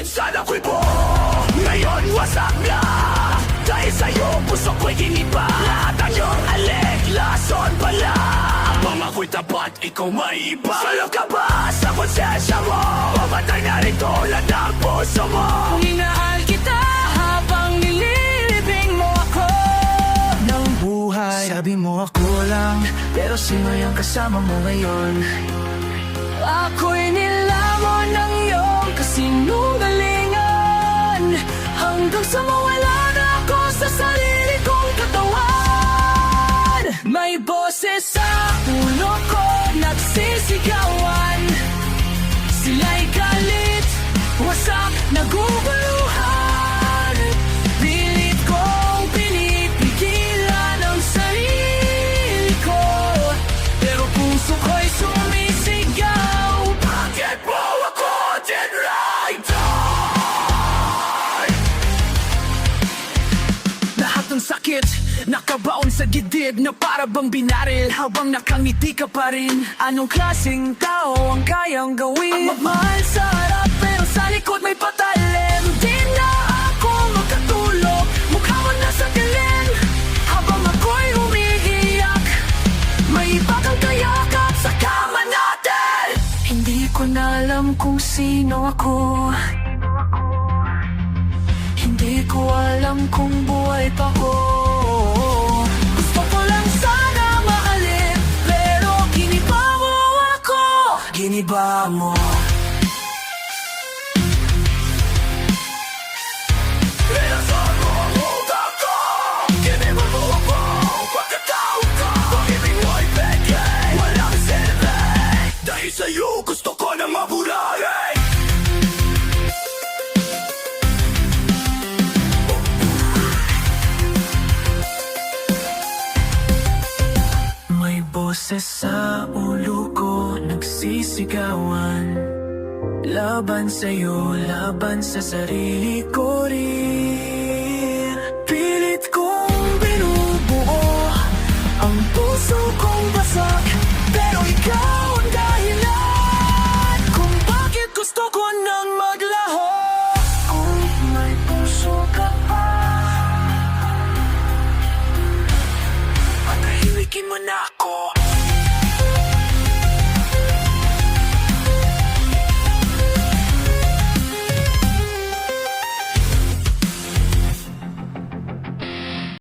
minsan ako'y buo, ngayon wasak na. Dahil sa'yo puso ko'y giniba. Lahat ang iyong alik, lason pala. Habang ako'y tapat, ikaw may iba. Sa'yo ka ba sa konsensya mo? Pamatay na rin tulad ng puso mo. Kung inahal kita habang nililibing mo ako ng buhay. Sabi mo ako lang, pero sino yung kasama mo ngayon? Ako'y nilamon ng iyong kasinungalingan, hanggang sa mawala na ako sa sarili kong katawan. May boses sa ulo ko nagsisigawan, sila'y galit, wasak, naguguluhan. Pilit kong pinipigilan ang sarili ko, pero puso ko'y sumisigaw. Bakit mo ako dinride? Lahat ng sakit nakabaon sa dibdib na para bang binaril, habang nakangiti ka pa rin. Anong klaseng tao ang kayang gawin? Ang magmahal sa harap pero sa likod may patalim. Di na ako magkatulog, mukha mo na sa dilim. Habang ako'y umiiyak, may iba kang kayakap sa kama natin. Hindi ko na alam kung sino ako, hindi ko alam kung buhay pa ko. Gusto ko lang sana mahalin, pero giniba mo ako. Giniba mo. Inasan mo ang utak ko. Giniba mo ako, pagkatao ko. Pag-ibig mo'y peke, walang silbi. Dahil sa'yo gusto ko nang mabulay. May boses sa ulo ko nagsisigawan, laban sa'yo, laban sa sarili ko rin.